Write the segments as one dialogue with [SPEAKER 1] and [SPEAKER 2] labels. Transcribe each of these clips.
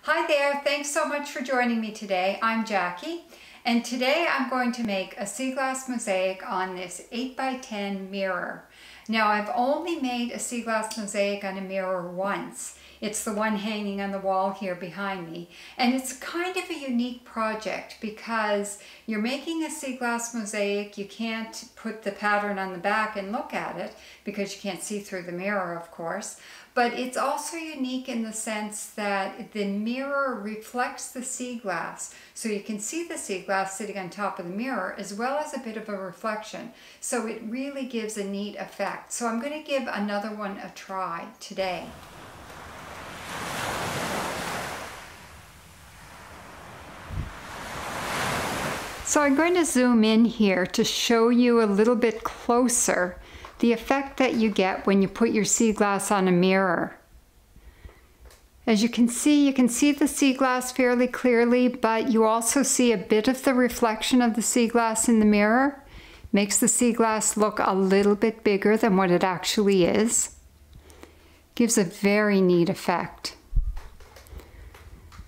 [SPEAKER 1] Hi there, thanks so much for joining me today. I'm Jackie, and today I'm going to make a sea glass mosaic on this 8x10 mirror. Now I've only made a sea glass mosaic on a mirror once. It's the one hanging on the wall here behind me, and it's kind of a unique project because you're making a sea glass mosaic. You can't put the pattern on the back and look at it because you can't see through the mirror, of course. But it's also unique in the sense that the mirror reflects the sea glass. So you can see the sea glass sitting on top of the mirror as well as a bit of a reflection. So it really gives a neat effect. So I'm going to give another one a try today. So I'm going to zoom in here to show you a little bit closer the effect that you get when you put your sea glass on a mirror. As you can see the sea glass fairly clearly, but you also see a bit of the reflection of the sea glass in the mirror. Makes the sea glass look a little bit bigger than what it actually is. Gives a very neat effect.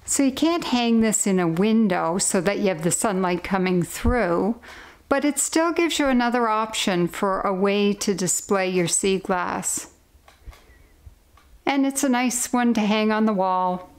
[SPEAKER 1] So you can't hang this in a window so that you have the sunlight coming through, but it still gives you another option for a way to display your sea glass. And it's a nice one to hang on the wall.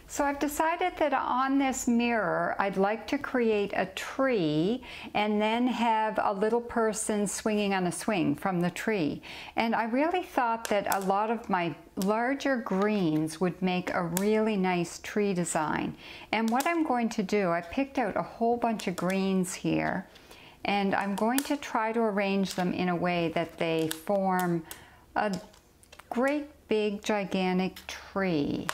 [SPEAKER 1] So I've decided that on this mirror, I'd like to create a tree and then have a little person swinging on a swing from the tree. And I really thought that a lot of my larger greens would make a really nice tree design. And what I'm going to do, I picked out a whole bunch of greens here, and I'm going to try to arrange them in a way that they form a great big gigantic tree.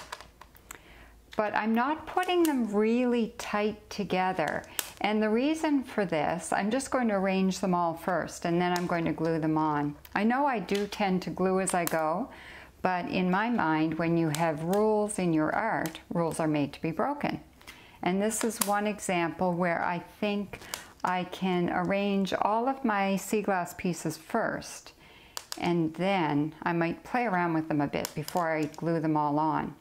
[SPEAKER 1] But I'm not putting them really tight together. And the reason for this, I'm just going to arrange them all first and then I'm going to glue them on. I know I do tend to glue as I go, but in my mind, when you have rules in your art, rules are made to be broken. And this is one example where I think I can arrange all of my sea glass pieces first, and then I might play around with them a bit before I glue them all on.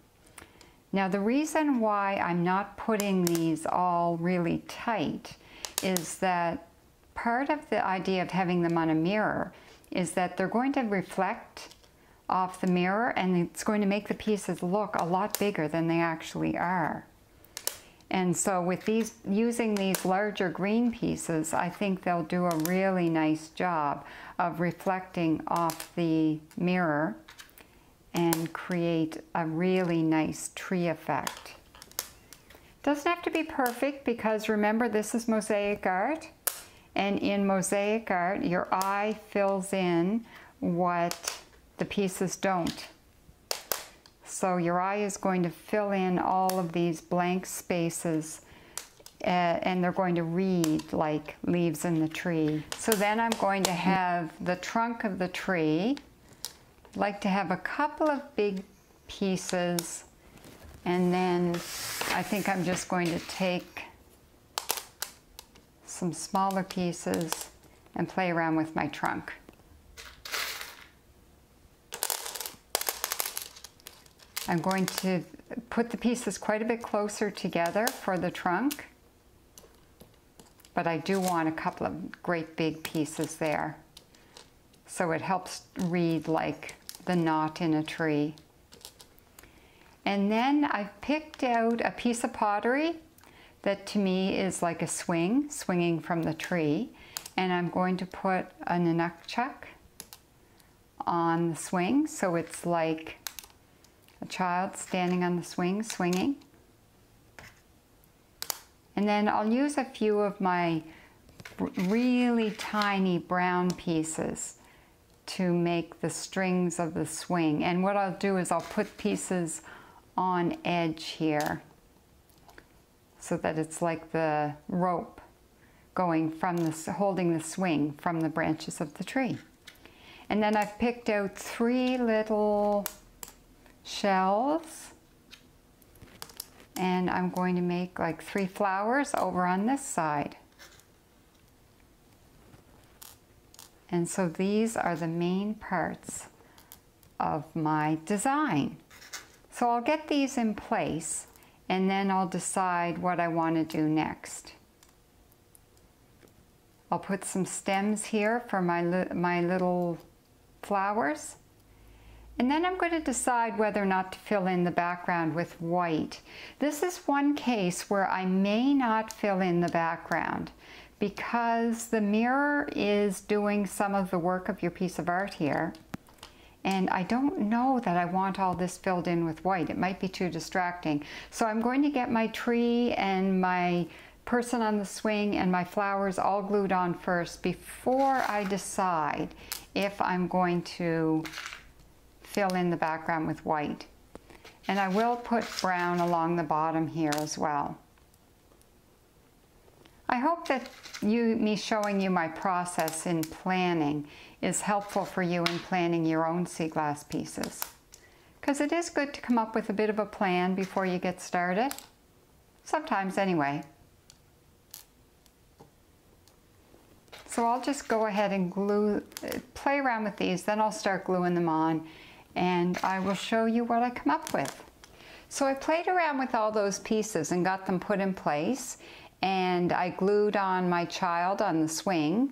[SPEAKER 1] Now the reason why I'm not putting these all really tight is that part of the idea of having them on a mirror is that they're going to reflect off the mirror and it's going to make the pieces look a lot bigger than they actually are. And so with these, using these larger green pieces, I think they'll do a really nice job of reflecting off the mirror and create a really nice tree effect. Doesn't have to be perfect because remember, this is mosaic art, and in mosaic art your eye fills in what the pieces don't. So your eye is going to fill in all of these blank spaces and they're going to read like leaves in the tree. So then I'm going to have the trunk of the tree. Like to have a couple of big pieces, and then I think I'm just going to take some smaller pieces and play around with my trunk. I'm going to put the pieces quite a bit closer together for the trunk, but I do want a couple of great big pieces there. So it helps read like the knot in a tree. And then I've picked out a piece of pottery that to me is like a swing, swinging from the tree. And I'm going to put a nunchuck on the swing, so it's like a child standing on the swing, swinging. And then I'll use a few of my really tiny brown pieces to make the strings of the swing. And what I'll do is I'll put pieces on edge here so that it's like the rope going from the, holding the swing from the branches of the tree. And then I've picked out 3 little shells, and I'm going to make like 3 flowers over on this side. And so these are the main parts of my design. So I'll get these in place and then I'll decide what I want to do next. I'll put some stems here for my little flowers. And then I'm going to decide whether or not to fill in the background with white. This is one case where I may not fill in the background because the mirror is doing some of the work of your piece of art here. And I don't know that I want all this filled in with white. It might be too distracting. So I'm going to get my tree and my person on the swing and my flowers all glued on first before I decide if I'm going to fill in the background with white. And I will put brown along the bottom here as well. I hope that me showing you my process in planning is helpful for you in planning your own sea glass pieces. Because it is good to come up with a bit of a plan before you get started. Sometimes anyway. So I'll just go ahead and play around with these, then I'll start gluing them on and I will show you what I come up with. So I played around with all those pieces and got them put in place, and I glued on my child on the swing.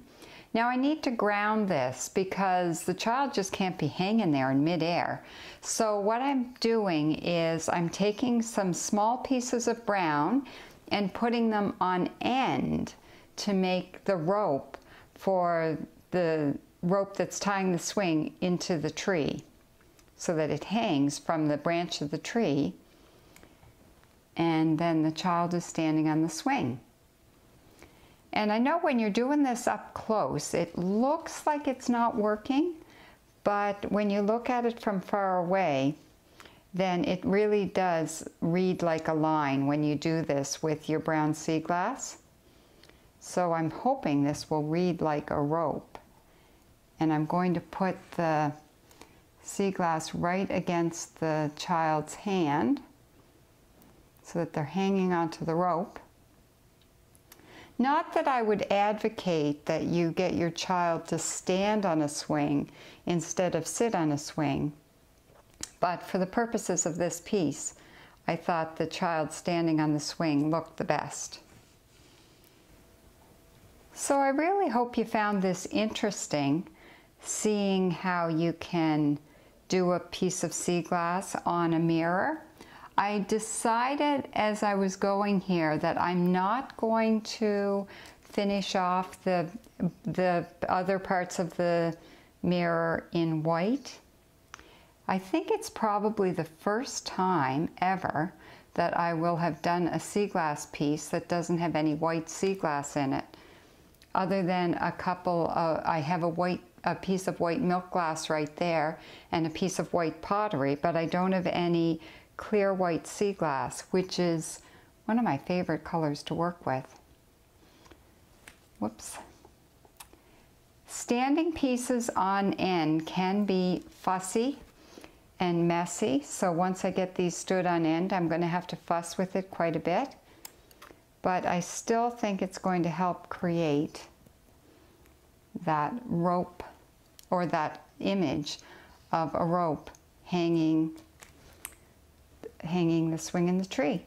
[SPEAKER 1] Now I need to ground this because the child just can't be hanging there in midair. So what I'm doing is I'm taking some small pieces of brown and putting them on end to make the rope for the rope that's tying the swing into the tree so that it hangs from the branch of the tree, and then the child is standing on the swing. And I know when you're doing this up close, it looks like it's not working, but when you look at it from far away, then it really does read like a line when you do this with your brown sea glass. So I'm hoping this will read like a rope. And I'm going to put the sea glass right against the child's hand so that they're hanging onto the rope. Not that I would advocate that you get your child to stand on a swing instead of sit on a swing, but for the purposes of this piece, I thought the child standing on the swing looked the best. So I really hope you found this interesting, seeing how you can do a piece of sea glass on a mirror. I decided as I was going here that I'm not going to finish off the other parts of the mirror in white. I think it's probably the first time ever that I will have done a sea glass piece that doesn't have any white sea glass in it. Other than a couple, I have a piece of white milk glass right there and a piece of white pottery, but I don't have any clear white sea glass, which is one of my favorite colors to work with. Whoops. Standing pieces on end can be fussy and messy, so once I get these stood on end, I'm going to have to fuss with it quite a bit. But I still think it's going to help create that rope, or that image of a rope hanging the swing in the tree.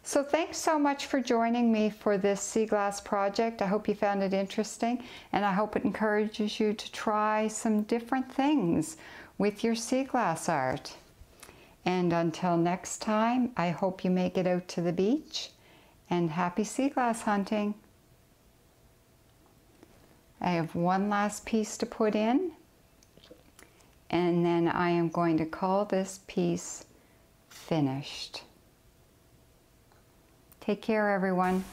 [SPEAKER 1] So thanks so much for joining me for this sea glass project. I hope you found it interesting, and I hope it encourages you to try some different things with your sea glass art. And until next time, I hope you make it out to the beach, and happy sea glass hunting. I have one last piece to put in, and then I am going to call this piece finished. Take care, everyone.